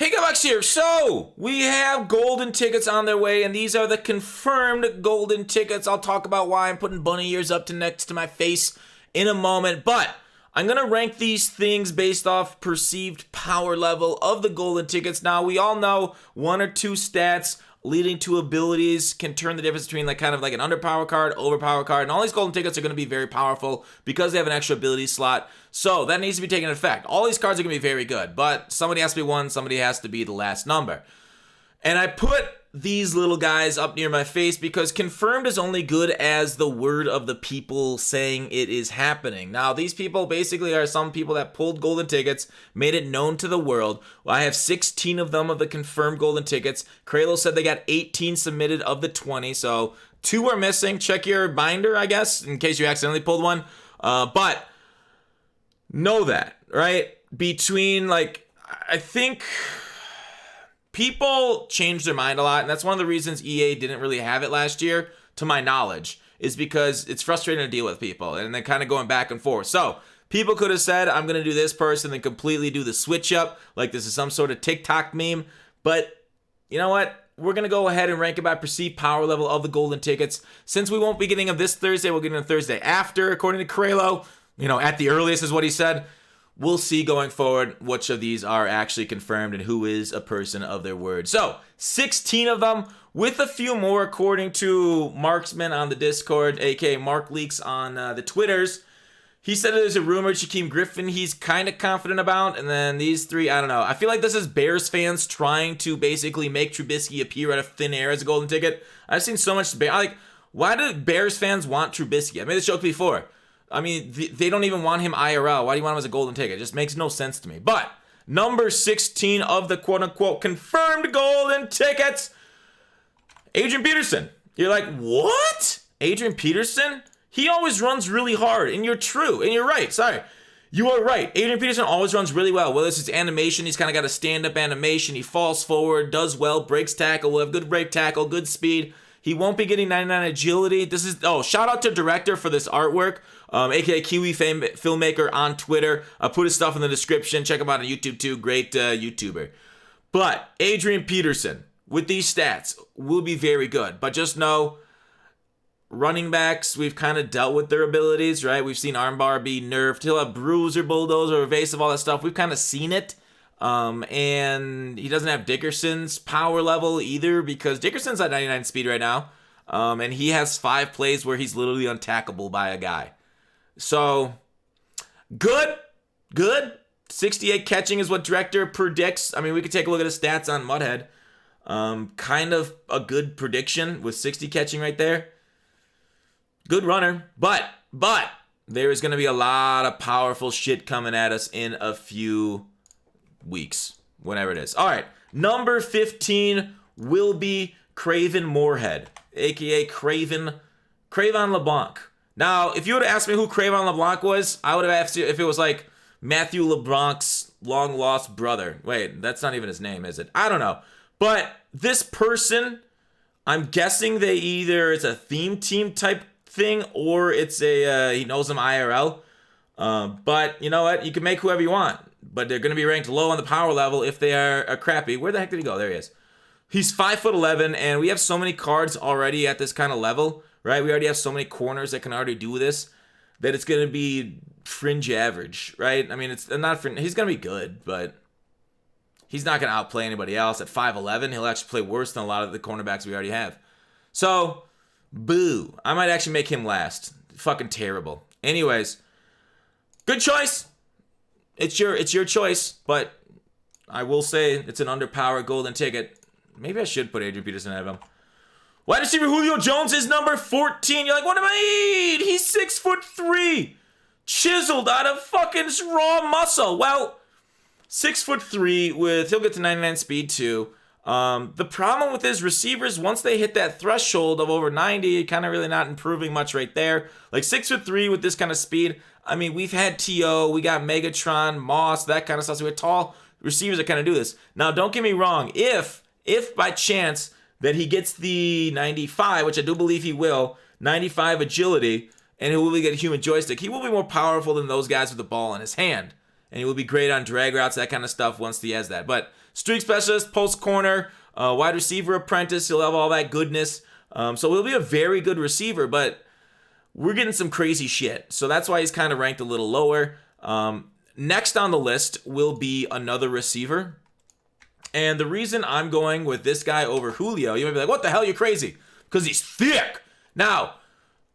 Hey, Galax here. So, we have golden tickets on their way, and these are the confirmed golden tickets. I'll talk about why I'm putting bunny ears up to next to my face in a moment, but I'm going to rank these things based off perceived power level of the golden tickets. Now, we all know one or two stats leading to abilities can turn the difference between kind of like an underpower card, overpower card, and all these golden tickets are going to be very powerful because they have an extra ability slot. So that needs to be taken into effect. All these cards are going to be very good, but somebody has to be one, somebody has to be the last number. And I put these little guys up near my face because confirmed is only good as the word of the people saying it is happening. Now, these people basically are some people that pulled golden tickets, made it known to the world. Well, I have 16 of them of the confirmed golden tickets. Cralo said they got 18 submitted of the 20, so 2 are missing. Check your binder, I guess, in case you accidentally pulled one. But know that, right? Between, I think people change their mind a lot, and that's one of the reasons EA didn't really have it last year, to my knowledge, is because it's frustrating to deal with people, and they're kind of going back and forth. So, people could have said, I'm going to do this person, then completely do the switch up, like this is some sort of TikTok meme, but you know what? We're going to go ahead and rank it by perceived power level of the golden tickets. Since we won't be getting them this Thursday, we'll get them Thursday after, according to Cralo, at the earliest is what he said. We'll see going forward which of these are actually confirmed and who is a person of their word. So, 16 of them, with a few more according to Marksman on the Discord, aka Mark Leaks on the Twitters. He said there's a rumored Shaquem Griffin he's kind of confident about, and then these 3, I don't know. I feel like this is Bears fans trying to basically make Trubisky appear out of thin air as a golden ticket. I've seen so much debate. Why do Bears fans want Trubisky? I made this joke before. I mean, they don't even want him IRL. Why do you want him as a golden ticket? It just makes no sense to me. But number 16 of the quote-unquote confirmed golden tickets, Adrian Peterson. You're like, what? Adrian Peterson? He always runs really hard, and you're true, and you're right. Sorry. You are right. Adrian Peterson always runs really well. Whether it's his animation, he's kind of got a stand-up animation. He falls forward, does well, breaks tackle, will have good break tackle, good speed. He won't be getting 99 agility. Shout out to director for this artwork, aka Kiwi filmmaker on Twitter. I'll put his stuff in the description. Check him out on YouTube too. Great YouTuber. But Adrian Peterson, with these stats, will be very good. But just know, running backs, we've kind of dealt with their abilities, right? We've seen armbar be nerfed. He'll have bruiser, bulldozer, evasive, all that stuff. We've kind of seen it. And he doesn't have Dickerson's power level either, because Dickerson's at 99 speed right now. And he has 5 plays where he's literally untackable by a guy. So, good. 68 catching is what director predicts. I mean, we could take a look at his stats on Mudhead. Kind of a good prediction with 60 catching right there. Good runner, but there is going to be a lot of powerful shit coming at us in a few weeks, whenever it is. All right, number 15 will be Cre'Von Moorhead, aka Cre'Von LeBlanc. Now, if you would have asked me who Cre'Von LeBlanc was, I would have asked you if it was like Matthew LeBlanc's long lost brother. Wait, that's not even his name, is it? I don't know. But this person, I'm guessing it's a theme team type thing, or it's he knows him IRL. But you know what? You can make whoever you want, but they're going to be ranked low on the power level if they are crappy. Where the heck did he go? There he is. He's 5'11", and we have so many cards already at this kind of level, right? We already have so many corners that can already do this that it's going to be fringe average, right? I mean, it's not fringe. He's going to be good, but he's not going to outplay anybody else. At 5'11", he'll actually play worse than a lot of the cornerbacks we already have. So, boo. I might actually make him last. Fucking terrible. Anyways, good choice. It's your choice, but I will say it's an underpowered golden ticket. Maybe I should put Adrian Peterson ahead of him. Wide receiver Julio Jones is number 14. You're like, what do I need? He's 6'3", chiseled out of fucking raw muscle. Well, 6'3" he'll get to 99 speed too. The problem with his receivers, once they hit that threshold of over 90, kind of really not improving much right there. Like 6'3" with this kind of speed. I mean, we've had T.O., we got Megatron, Moss, that kind of stuff. So we have tall receivers that kind of do this. Now, don't get me wrong. If by chance that he gets the 95, which I do believe he will, 95 agility, and he will get a human joystick, he will be more powerful than those guys with the ball in his hand. and he will be great on drag routes, that kind of stuff once he has that. But streak specialist, post corner, wide receiver apprentice, he'll have all that goodness. So he'll be a very good receiver, but we're getting some crazy shit. So that's why he's kind of ranked a little lower. Next on the list will be another receiver. And the reason I'm going with this guy over Julio, you might be like, what the hell, you're crazy? Because he's thick. Now,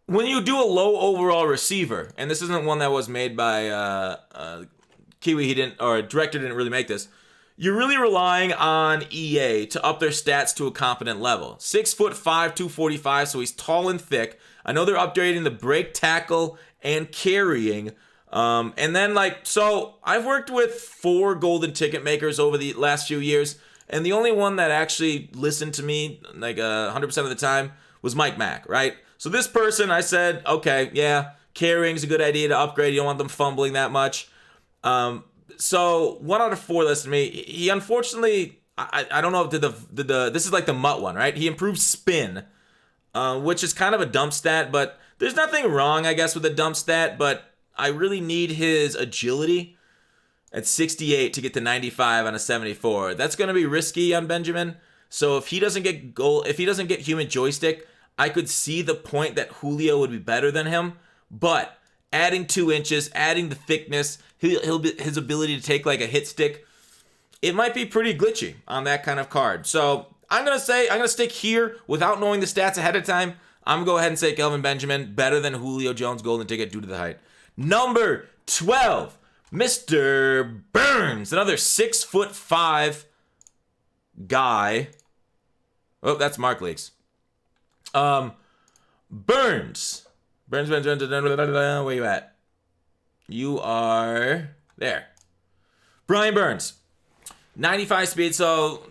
when you do a low overall receiver, and this isn't one that was made by Kiwi, director didn't really make this, you're really relying on EA to up their stats to a competent level. 6'5", 245, so he's tall and thick. I know they're upgrading the break, tackle, and carrying. And then, so I've worked with 4 golden ticket makers over the last few years, and the only one that actually listened to me 100% of the time was Mike Mack, right? So this person, I said, okay, yeah, carrying's a good idea to upgrade. You don't want them fumbling that much. So 1 out of 4 listened to me. He unfortunately, I don't know if this is like the Mutt one, right? He improved spin, which is kind of a dump stat, but there's nothing wrong, I guess, with a dump stat, but I really need his agility at 68 to get to 95 on a 74. That's going to be risky on Benjamin. So if he doesn't get human joystick, I could see the point that Julio would be better than him. But adding 2 inches, adding the thickness, his ability to take like a hit stick, it might be pretty glitchy on that kind of card. So I'm going to stick here without knowing the stats ahead of time. I'm going to go ahead and say Kelvin Benjamin better than Julio Jones golden ticket due to the height. Number 12, Mr. Burns, another 6'5" guy. Oh, that's Mark Leaks. Burns, where you at? You are there. Brian Burns, 95 speed. So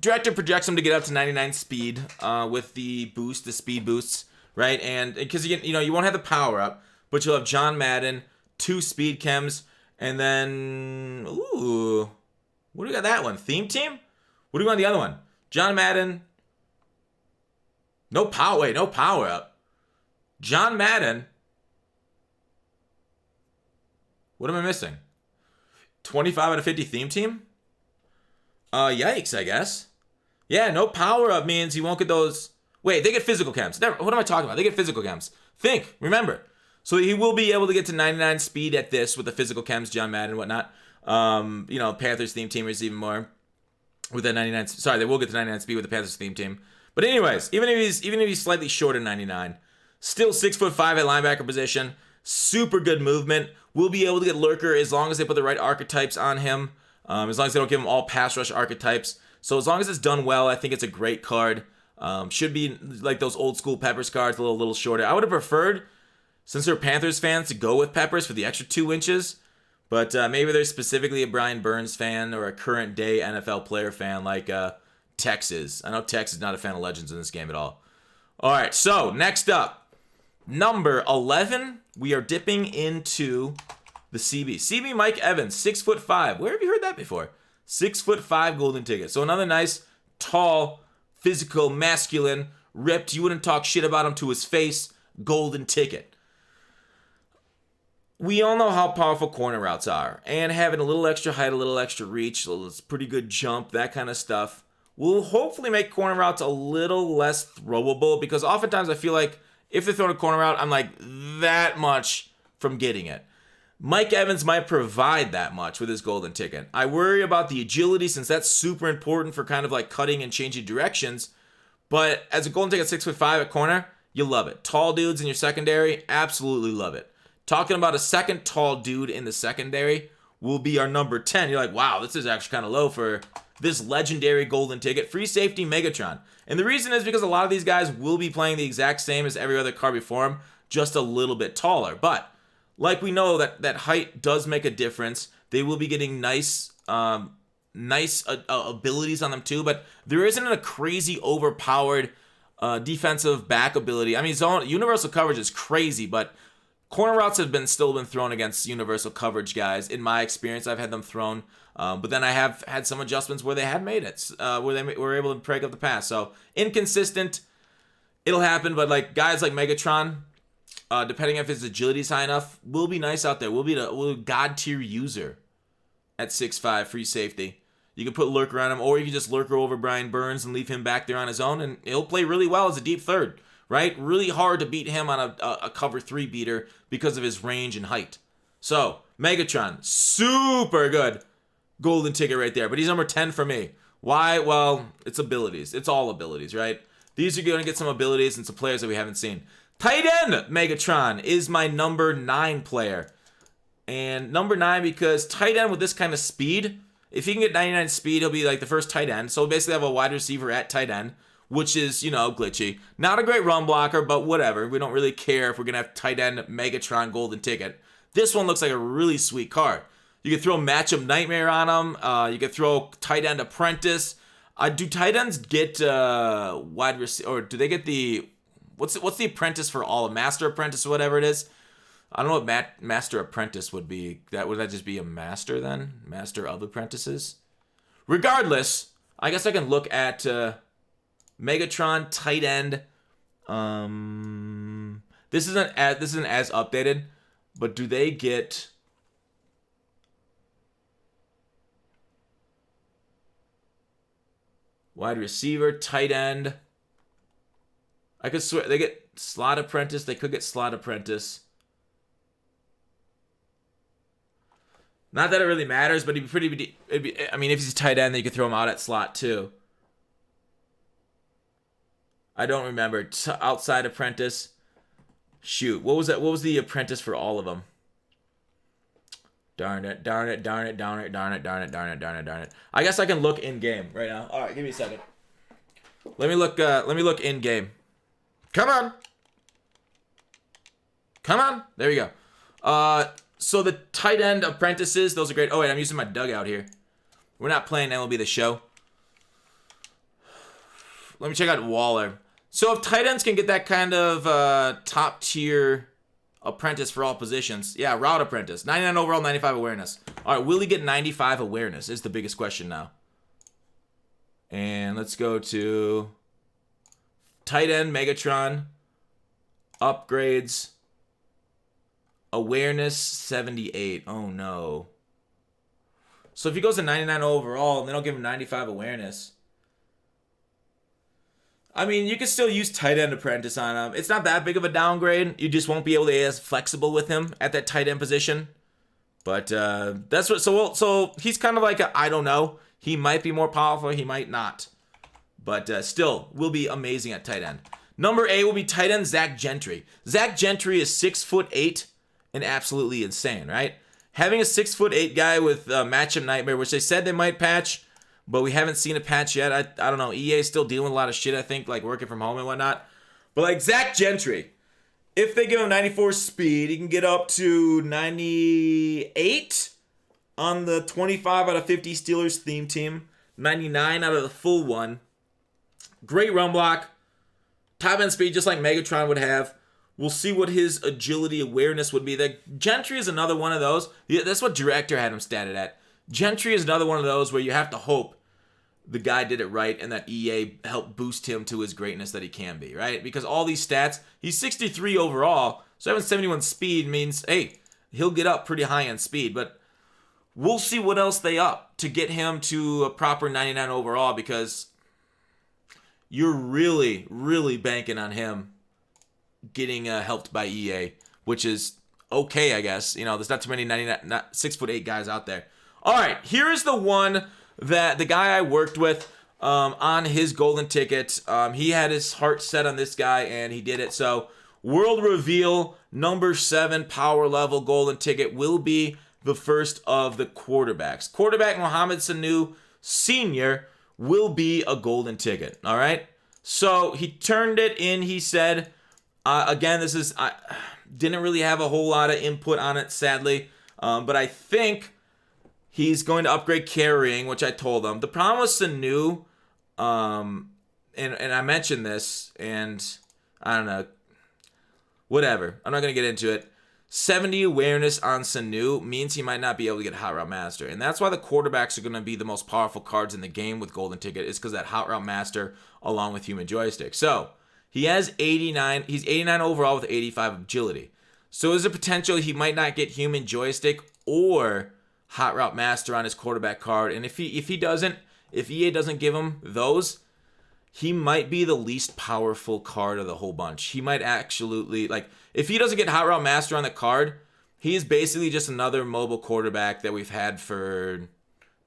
director projects him to get up to 99 speed with the speed boosts, right? And because you won't have the power up. But you'll have John Madden, 2 speed chems, and then, what do we got that one? Theme team? What do we got on the other one? John Madden, no power up. John Madden, what am I missing? 25 out of 50 theme team? Yikes, I guess. Yeah, no power up means he won't get those. Wait, they get physical chems. What am I talking about? They get physical chems. Remember. So he will be able to get to 99 speed at this with the physical chems, John Madden and whatnot. Panthers theme teamers even more with that 99. Sorry, they will get to 99 speed with the Panthers theme team. But anyways, even if he's slightly short of 99, still 6'5" at linebacker position, super good movement. Will be able to get lurker as long as they put the right archetypes on him. As long as they don't give him all pass rush archetypes. So as long as it's done well, I think it's a great card. Should be like those old school Peppers cards, a little shorter. I would have preferred, since they're Panthers fans, to go with Peppers for the extra 2 inches. But maybe they're specifically a Brian Burns fan or a current day NFL player fan like Tex is. I know Tex is not a fan of legends in this game at all. All right, so next up, number 11, we are dipping into the CB. CB Mike Evans, 6'5". Where have you heard that before? 6'5" golden ticket. So another nice, tall, physical, masculine, ripped. You wouldn't talk shit about him to his face. Golden ticket. We all know how powerful corner routes are, and having a little extra height, a little extra reach, a little pretty good jump, that kind of stuff, will hopefully make corner routes a little less throwable, because oftentimes I feel like if they throw a corner route, I'm like that much from getting it. Mike Evans might provide that much with his golden ticket. I worry about the agility, since that's super important for kind of like cutting and changing directions, but as a golden ticket 6'5" at corner, you love it. Tall dudes in your secondary, absolutely love it. Talking about a second tall dude in the secondary will be our number 10. You're like, wow, this is actually kind of low for this legendary golden ticket. Free safety Megatron. And the reason is because a lot of these guys will be playing the exact same as every other card before him, just a little bit taller. But like we know that height does make a difference. They will be getting nice abilities on them too, but there isn't a crazy overpowered defensive back ability. I mean, universal coverage is crazy, but corner routes have still been thrown against universal coverage guys. In my experience, I've had them thrown, but then I have had some adjustments where they had made it, where they were able to break up the pass. So inconsistent, it'll happen. But like guys like Megatron, depending if his agility is high enough, will be nice out there. Will be a god tier user at 6'5", free safety. You can put Lurker on him, or you can just Lurker over Brian Burns and leave him back there on his own, and he'll play really well as a deep third, right? Really hard to beat him on a cover 3 beater because of his range and height. So, Megatron, super good golden ticket right there, but he's number 10 for me. Why? Well, it's abilities. It's all abilities, right? These are going to get some abilities and some players that we haven't seen. Tight end Megatron is my number 9 player. And number 9 because tight end with this kind of speed, if he can get 99 speed, he'll be like the first tight end. So basically have a wide receiver at tight end, which is, glitchy. Not a great run blocker, but whatever. We don't really care if we're going to have tight end Megatron golden ticket. This one looks like a really sweet card. You could throw Matchup Nightmare on him. You could throw tight end Apprentice. Do tight ends get wide receiver, or do they get the what's the apprentice for all? A master apprentice or whatever it is? I don't know what master apprentice would be. Would that just be a master then? Master of apprentices? Regardless, I guess I can look at Megatron tight end. This isn't as updated, but do they get wide receiver, tight end? I could swear they get slot apprentice. They could get slot apprentice. Not that it really matters, but it'd be if he's a tight end, then you could throw him out at slot too. I don't remember. Outside apprentice. Shoot, what was that? What was the apprentice for all of them? Darn it. I guess I can look in game right now. All right, give me a second. Let me look in game. Come on. There we go. So the tight end apprentices, those are great. Oh wait, I'm using my dugout here. We're not playing MLB The Show. Let me check out Waller. So if tight ends can get that kind of top tier apprentice for all positions, yeah, route apprentice, 99 overall, 95 awareness. All right, will he get 95 awareness is the biggest question now. And let's go to tight end Megatron, upgrades, awareness 78. Oh no. So if he goes to 99 overall and they don't give him 95 awareness, I mean, you can still use tight end apprentice on him. It's not that big of a downgrade. You just won't be able to be as flexible with him at that tight end position. But that's what. So he's kind of like I don't know. He might be more powerful. He might not. But still, will be amazing at tight end. Number 8 will be tight end Zach Gentry. Zach Gentry is 6'8" and absolutely insane, right? Having a 6'8" guy with Matchup Nightmare, which they said they might patch, but we haven't seen a patch yet. I don't know. EA is still dealing with a lot of shit, I think, like working from home and whatnot. But like Zach Gentry, if they give him 94 speed, he can get up to 98 on the 25 out of 50 Steelers theme team, 99 out of the full one. Great run block, top end speed, just like Megatron would have. We'll see what his agility awareness would be. That Gentry is another one of those. Yeah, that's what Director had him statted at. Gentry is another one of those where you have to hope the guy did it right and that EA helped boost him to his greatness that he can be, right? Because all these stats, he's 63 overall, so having 71 speed means, hey, he'll get up pretty high on speed, but we'll see what else they up to get him to a proper 99 overall, because you're really, really banking on him getting helped by EA, which is okay, I guess. There's not too many 6'8" guys out there. All right, here is the one that the guy I worked with on his golden ticket, he had his heart set on this guy, and he did it. So, World Reveal, number 7 power level golden ticket will be the first of the quarterbacks. Quarterback Mohamed Sanu Sr. will be a golden ticket, all right? So, he turned it in, he said, again, I didn't really have a whole lot of input on it, sadly, but I think he's going to upgrade carrying, which I told him. The problem with Sanu, and I mentioned this, and I don't know, whatever. I'm not going to get into it. 70 awareness on Sanu means he might not be able to get Hot Route Master. And that's why the quarterbacks are going to be the most powerful cards in the game with golden ticket, is because that Hot Route Master along with human joystick. So, he has 89. He's 89 overall with 85 agility. So, there's a potential he might not get human joystick or Hot Route Master on his quarterback card. And if EA doesn't give him those, he might be the least powerful card of the whole bunch. He might absolutely, like, if he doesn't get Hot Route Master on the card, he's basically just another mobile quarterback that we've had for,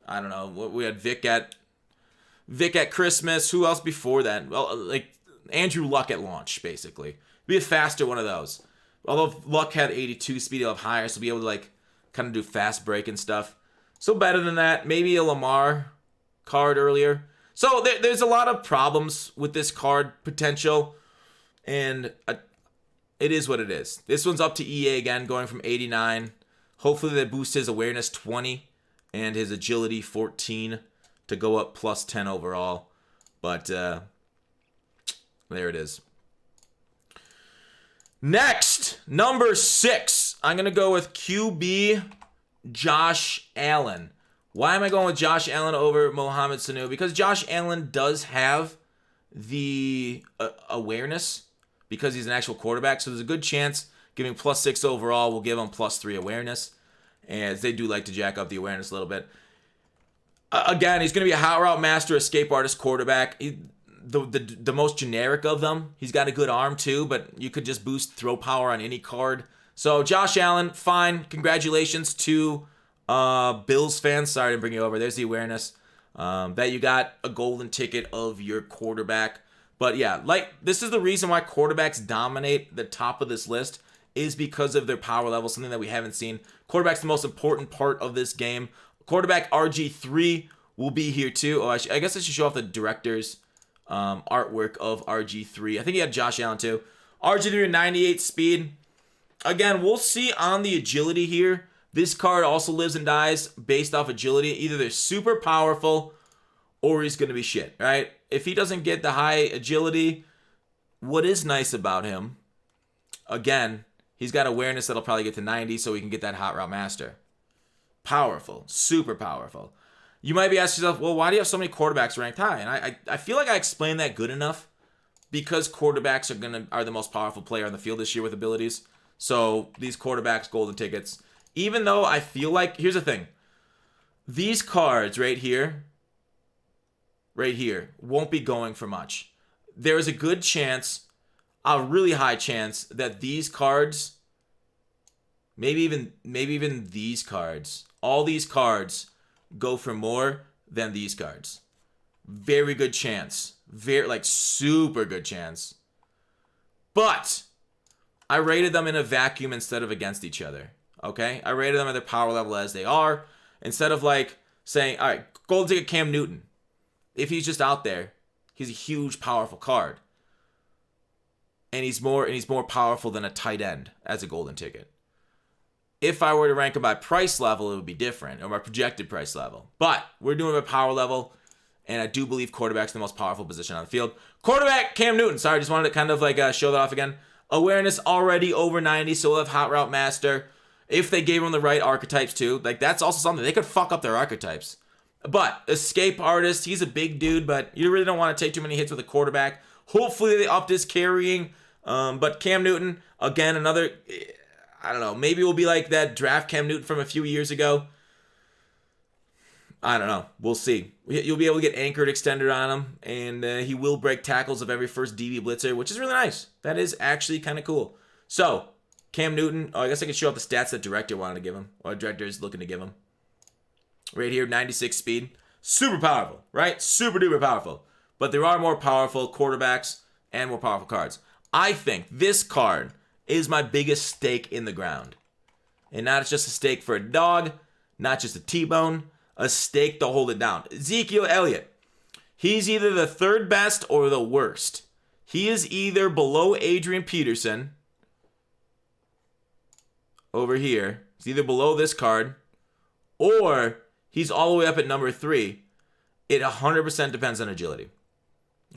I don't know, we had Vic at Christmas. Who else before that? Well, like Andrew Luck at launch, basically. Be a faster one of those. Although Luck had 82 speed, he'll have higher, so be able to like kind of do fast break and stuff. So better than that. Maybe a Lamar card earlier. So there's a lot of problems with this card potential, and it is what it is. This one's up to EA again, going from 89. Hopefully they boost his awareness 20 and his agility 14 to go up plus 10 overall. But there it is. Next, number 6. I'm going to go with QB Josh Allen. Why am I going with Josh Allen over Mohamed Sanu? Because Josh Allen does have the awareness because he's an actual quarterback. So there's a good chance giving plus 6 overall will give him plus 3 awareness. As they do like to jack up the awareness a little bit. Again, he's going to be a Hot Route Master, escape artist quarterback. The most generic of them. He's got a good arm too, but you could just boost throw power on any card. So Josh Allen, fine. Congratulations to Bills fans. Sorry to bring you over. There's the awareness that you got a golden ticket of your quarterback. But yeah, like this is the reason why quarterbacks dominate the top of this list is because of their power level, something that we haven't seen. Quarterback's the most important part of this game. Quarterback RG3 will be here too. Oh, I guess I should show off the director's artwork of RG3. I think he had Josh Allen too. RG3 with 98 speed. Again, we'll see on the agility here. This card also lives and dies based off agility. Either they're super powerful or he's going to be shit, right? If he doesn't get the high agility, what is nice about him, again, he's got awareness that'll probably get to 90 so he can get that Hot Route Master. Powerful. Super powerful. You might be asking yourself, well, why do you have so many quarterbacks ranked high? And I feel like I explained that good enough because quarterbacks are the most powerful player on the field this year with abilities. So these quarterbacks, golden tickets. Even though I feel like, here's the thing. These cards right here, won't be going for much. There is a good chance, a really high chance, that these cards, maybe even these cards, all these cards go for more than these cards. Very good chance. Super good chance. But I rated them in a vacuum instead of against each other. Okay? I rated them at their power level as they are. Instead of like saying, all right, golden ticket Cam Newton. If he's just out there, he's a huge, powerful card. And he's more powerful than a tight end as a golden ticket. If I were to rank him by price level, it would be different, or my projected price level. But we're doing it by power level, and I do believe quarterback's the most powerful position on the field. Quarterback Cam Newton. Sorry, just wanted to kind of like show that off again. Awareness already over 90, so we'll have Hot Route Master. If they gave him the right archetypes too, like that's also something. They could fuck up their archetypes. But escape artist, he's a big dude, but you really don't want to take too many hits with a quarterback. Hopefully they upped his carrying. But Cam Newton, again, another, I don't know, maybe we'll be like that draft Cam Newton from a few years ago. I don't know. We'll see. You'll be able to get anchored extended on him, and he will break tackles of every first DB blitzer, which is really nice. That is actually kind of cool. So, Cam Newton, I guess I could show up the stats that director wanted to give him, or director is looking to give him. Right here, 96 speed. Super powerful, right? Super duper powerful. But there are more powerful quarterbacks and more powerful cards. I think this card is my biggest stake in the ground. And not just a stake for a dog, not just a T-bone, a stake to hold it down. Ezekiel Elliott. He's either the third best or the worst. He is either below Adrian Peterson over here. He's either below this card or he's all the way up at number 3. It 100% depends on agility.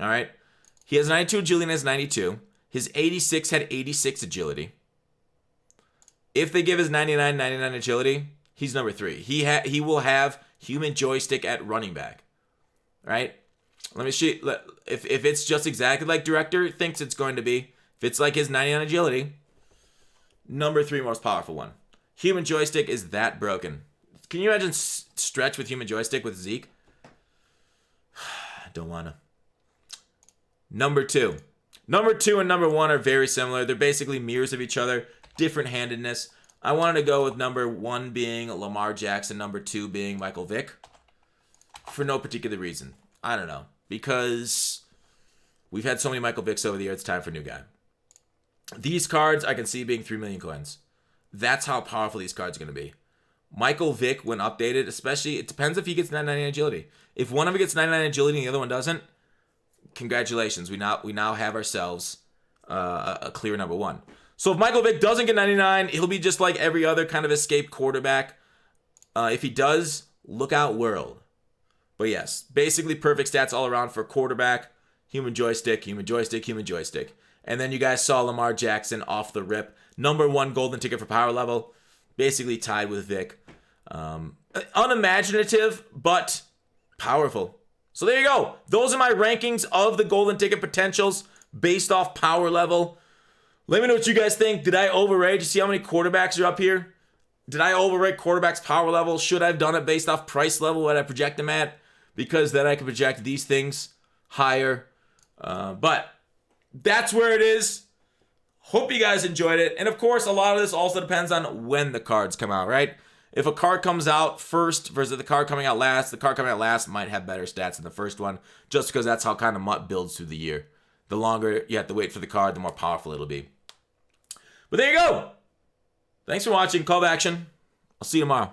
All right? He has 92 agility and has 92. His 86 had 86 agility. If they give his 99 agility, he's number 3. He will have human joystick at running back. Right? Let me see. If it's just exactly like director thinks it's going to be, if it's like his 99 agility, number 3 most powerful one. Human joystick is that broken. Can you imagine stretch with human joystick with Zeke? Don't want to. Number 2. Number 2 and number 1 are very similar. They're basically mirrors of each other, different handedness. I wanted to go with number 1 being Lamar Jackson, number 2 being Michael Vick. For no particular reason. I don't know. Because we've had so many Michael Vicks over the year, it's time for a new guy. These cards I can see being 3 million coins. That's how powerful these cards are going to be. Michael Vick, when updated, especially, it depends if he gets 99 agility. If one of them gets 99 agility and the other one doesn't, congratulations. We now have ourselves a clear number 1. So if Michael Vick doesn't get 99, he'll be just like every other kind of escaped quarterback. If he does, look out world. But yes, basically perfect stats all around for quarterback, human joystick, human joystick, human joystick. And then you guys saw Lamar Jackson off the rip. Number 1 golden ticket for power level. Basically tied with Vic. Unimaginative, but powerful. So there you go. Those are my rankings of the golden ticket potentials based off power level. Let me know what you guys think. Did I overrate? You see how many quarterbacks are up here? Did I overrate quarterbacks' power level? Should I have done it based off price level, what I project them at? Because then I can project these things higher. But that's where it is. Hope you guys enjoyed it. And of course, a lot of this also depends on when the cards come out, right? If a card comes out first versus the card coming out last, the card coming out last might have better stats than the first one, just because that's how kind of MUT builds through the year. The longer you have to wait for the card, the more powerful it'll be. But there you go. Thanks for watching. Call to action. I'll see you tomorrow.